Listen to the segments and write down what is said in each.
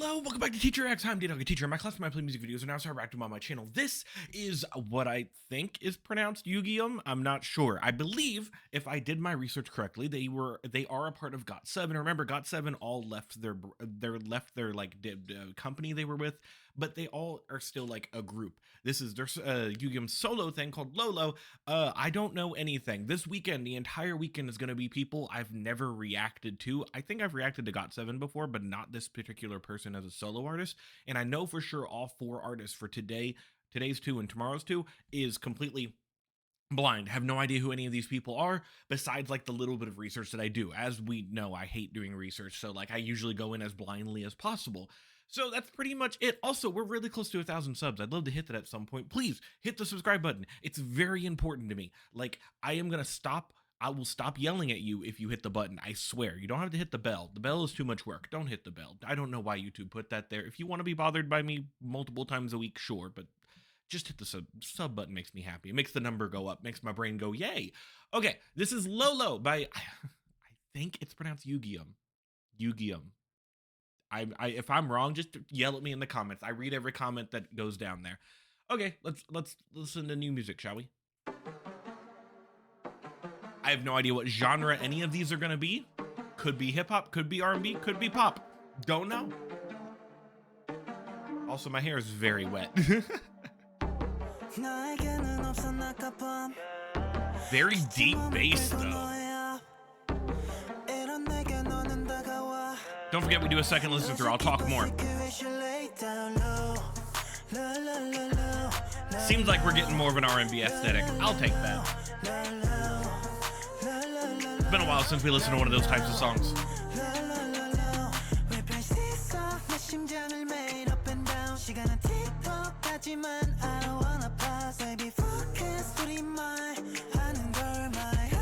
Hello, welcome back to Teacher X. I'm Ddog, a teacher. In my class, I play music videos, and now start reacting on my channel. This is what I think is pronounced YUGYEOM. I'm not sure. I believe, if I did my research correctly, they are a part of GOT7. Remember, GOT7 all left their company they were with, but they all are still like a group. This is their YUGYEOM solo thing called LOLO. I don't know anything. This weekend, the entire weekend is going to be people I've never reacted to. I think I've reacted to GOT7 before, but not this particular person as a solo artist. And I know for sure all four artists for today's two and tomorrow's two is completely blind. Have no idea who any of these people are, besides like the little bit of research that I do. As we know, I hate doing research, so like I usually go in as blindly as possible. So that's pretty much it. Also, we're really close to 1,000 subs. I'd love to hit that at some point. Please hit the subscribe button. It's very important to me. Like, I will stop yelling at you if you hit the button. I swear. You don't have to hit the bell. The bell is too much work. Don't hit the bell. I don't know why YouTube put that there. If you want to be bothered by me multiple times a week, sure, but just hit the sub button. Makes me happy. It makes the number go up. Makes my brain go, yay. Okay, this is LOLO by, I think it's pronounced YUGYEOM. YUGYEOM. If I'm wrong, just yell at me in the comments. I read every comment that goes down there. Okay, let's listen to new music, shall we? I have no idea what genre any of these are gonna be. Could be hip hop, could be R&B, could be pop. Don't know. Also, my hair is very wet. Very deep bass though. Don't forget we do a second listen through. I'll talk more. Seems like we're getting more of an R&B aesthetic. I'll take that. It's been a while since we listened to one of those types of songs.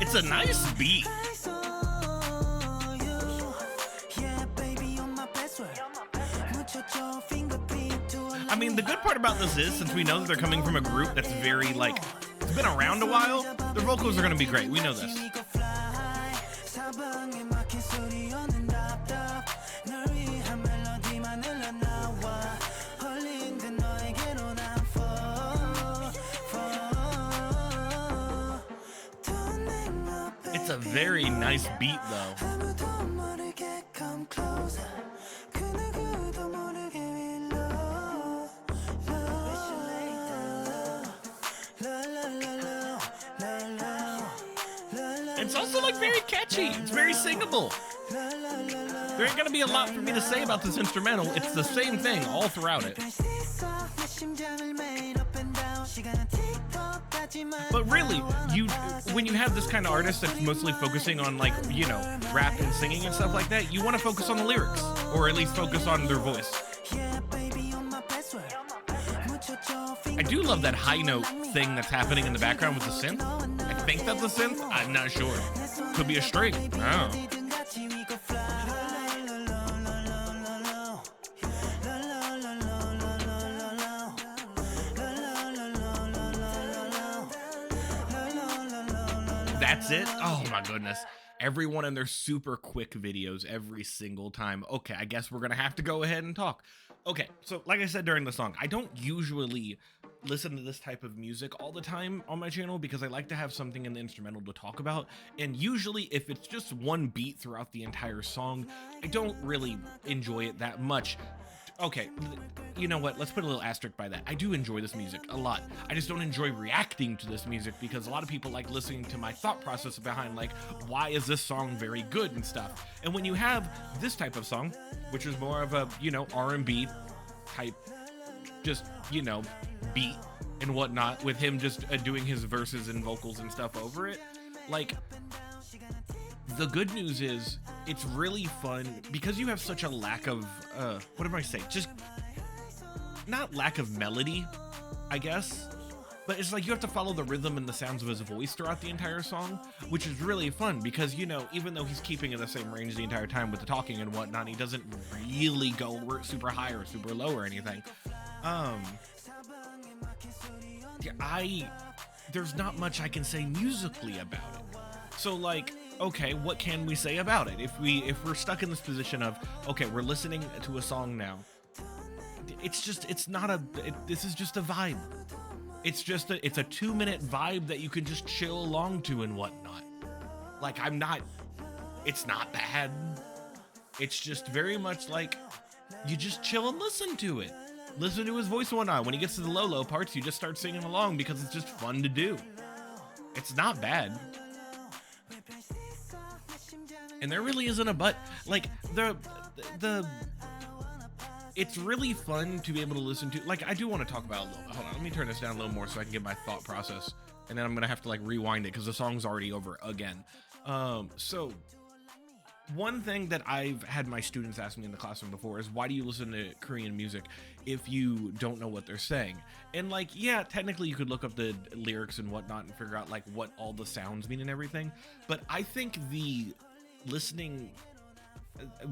It's a nice beat. I mean, the good part about this is, since we know that they're coming from a group that's very, like, it's been around a while, their vocals are going to be great. We know this. It's a very nice beat, though. It's also like very catchy. It's very singable. There ain't gonna be a lot for me to say about this instrumental. It's the same thing all throughout it. But really, when you have this kind of artist that's mostly focusing on, like, you know, rap and singing and stuff like that, you want to focus on the lyrics, or at least focus on their voice. I do love that high note thing that's happening in the background with the synth. I think that's a synth. I'm not sure. Could be a string. Oh. That's it? Oh my goodness. Everyone in their super quick videos every single time. Okay, I guess we're gonna have to go ahead and talk. Okay, so like I said during the song, I don't usually listen to this type of music all the time on my channel because I like to have something in the instrumental to talk about. And usually if it's just one beat throughout the entire song, I don't really enjoy it that much. Okay, you know what? Let's put a little asterisk by that. I do enjoy this music a lot. I just don't enjoy reacting to this music because a lot of people like listening to my thought process behind, like, why is this song very good and stuff. And when you have this type of song, which is more of a, you know, R&B type, just, you know, beat and whatnot, with him just doing his verses and vocals and stuff over it, like, the good news is it's really fun because you have such a lack of, what am I saying? Just not lack of melody, I guess, but it's like you have to follow the rhythm and the sounds of his voice throughout the entire song, which is really fun because, you know, even though he's keeping in the same range the entire time with the talking and whatnot, he doesn't really go super high or super low or anything. There's not much I can say musically about it. So, like, okay, what can we say about it? If we're stuck in this position of, okay, we're listening to a song now, it's not this is just a vibe. It's a 2 minute vibe that you can just chill along to and whatnot. Like, it's not bad. It's just very much like you just chill and listen to it. Listen to his voice and whatnot. When he gets to the LOLO parts, you just start singing along because it's just fun to do. It's not bad. And there really isn't a but. Like, it's really fun to be able to listen to. Like, I do want to talk about, hold on, let me turn this down a little more so I can get my thought process. And then I'm going to have to like rewind it because the song's already over again. So one thing that I've had my students ask me in the classroom before is, why do you listen to Korean music if you don't know what they're saying? And like, yeah, technically you could look up the lyrics and whatnot and figure out like what all the sounds mean and everything. But I think the listening,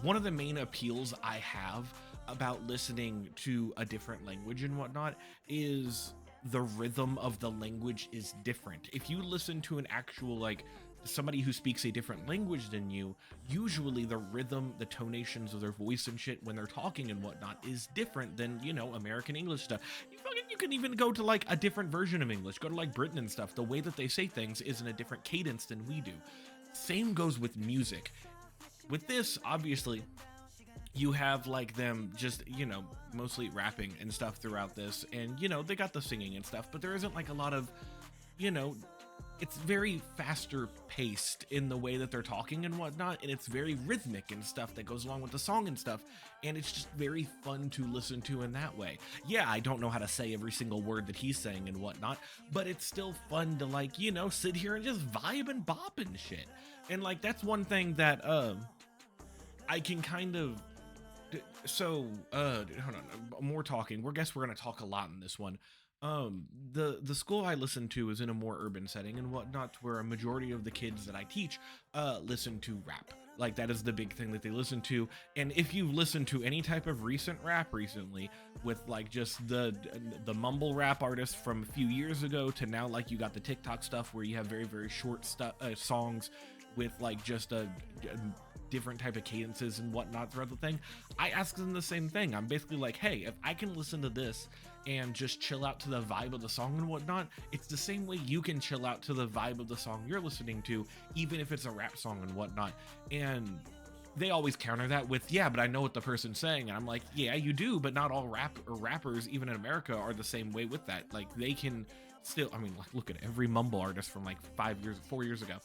one of the main appeals I have about listening to a different language and whatnot is the rhythm of the language is different. If you listen to an actual, like, somebody who speaks a different language than you, usually the rhythm, the tonations of their voice and shit when they're talking and whatnot is different than, you know, American English stuff. You can even go to like a different version of English, go to like Britain and stuff. The way that they say things is in a different cadence than we do. Same goes with music. With this, obviously, you have like them just, you know, mostly rapping and stuff throughout this, and, you know, they got the singing and stuff, but there isn't like a lot of, you know, it's very faster paced in the way that they're talking and whatnot, and it's very rhythmic and stuff that goes along with the song and stuff, and it's just very fun to listen to in that way. Yeah, I don't know how to say every single word that he's saying and whatnot, but it's still fun to, like, you know, sit here and just vibe and bop and shit. And like, that's one thing that I can kind of, so hold on, more talking. We're gonna talk a lot in this one. The school I listen to is in a more urban setting and whatnot, where a majority of the kids that I teach listen to rap. Like, that is the big thing that they listen to. And if you've listened to any type of recent rap recently, with like just the mumble rap artists from a few years ago to now, like, you got the TikTok stuff where you have very, very short songs with like just a different type of cadences and whatnot throughout the thing, I ask them the same thing. I'm basically like, hey, if I can listen to this and just chill out to the vibe of the song and whatnot, it's the same way you can chill out to the vibe of the song you're listening to, even if it's a rap song and whatnot. And they always counter that with, yeah, but I know what the person's saying. And I'm like, yeah, you do, but not all rappers, even in America, are the same way with that. Like, they can still, I mean, like, look at every mumble artist from like 4 years ago.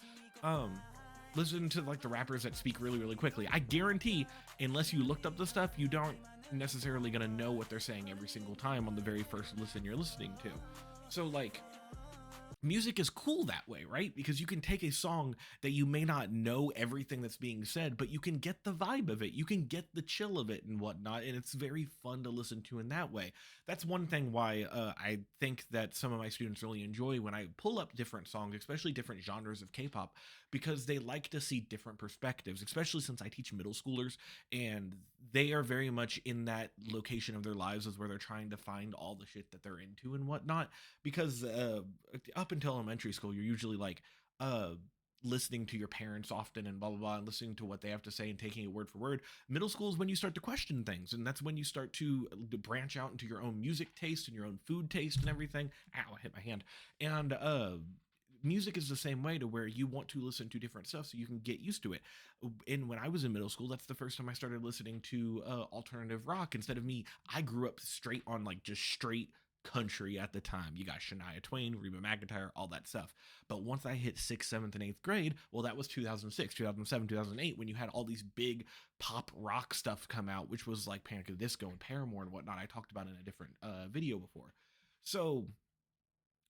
Listen to like the rappers that speak really, really quickly. I guarantee, unless you looked up the stuff, you don't necessarily gonna know what they're saying every single time on the very first listen you're listening to. So like, music is cool that way, right? Because you can take a song that you may not know everything that's being said, but you can get the vibe of it, you can get the chill of it and whatnot, and it's very fun to listen to in that way. That's one thing why I think that some of my students really enjoy when I pull up different songs, especially different genres of K-pop, because they like to see different perspectives, especially since I teach middle schoolers, and they are very much in that location of their lives is where they're trying to find all the shit that they're into and whatnot. Because up until elementary school, you're usually like listening to your parents often and blah blah blah, and listening to what they have to say and taking it word for word. Middle school is when you start to question things, and that's when you start to branch out into your own music taste and your own food taste and everything. Ow, I hit my hand. And music is the same way, to where you want to listen to different stuff so you can get used to it. And when I was in middle school, that's the first time I started listening to alternative rock. Instead of me, I grew up straight on like just straight country at the time. You got Shania Twain, Reba McEntire, all that stuff. But once I hit 6th, 7th, and 8th grade, well, that was 2006, 2007, 2008, when you had all these big pop rock stuff come out, which was like Panic! At the Disco and Paramore and whatnot. I talked about in a different video before. So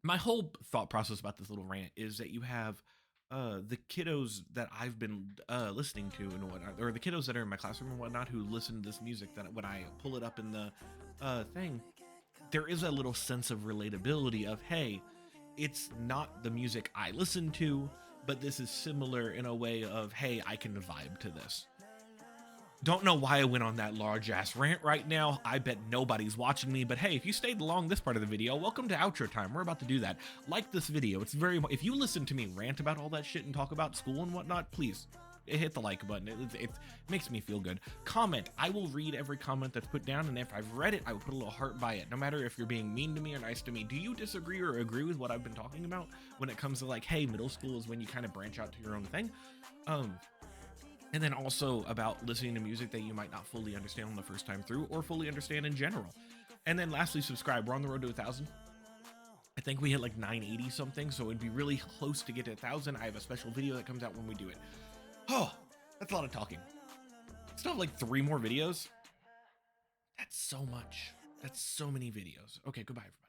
my whole thought process about this little rant is that you have the kiddos that I've been listening to and whatnot, or the kiddos that are in my classroom and whatnot, who listen to this music, that when I pull it up in the thing, there is a little sense of relatability of, hey, it's not the music I listen to, but this is similar in a way of, hey, I can vibe to this. Don't know why I went on that large ass rant right now. I bet nobody's watching me, but hey, if you stayed along this part of the video, welcome to outro time. We're about to do that. Like this video. It's very, if you listen to me rant about all that shit and talk about school and whatnot, please hit the like button. It makes me feel good. Comment. I will read every comment that's put down, and if I've read it, I will put a little heart by it, no matter if you're being mean to me or nice to me. Do you disagree or agree with what I've been talking about when it comes to like, hey, middle school is when you kind of branch out to your own thing? And then also about listening to music that you might not fully understand on the first time through or fully understand in general. And then lastly, subscribe. We're on the road to 1,000. I think we hit like 980 something, so it'd be really close to get to 1,000. I have a special video that comes out when we do it. Oh, that's a lot of talking. Still have like 3 more videos. That's so much. That's so many videos. Okay, goodbye, everybody.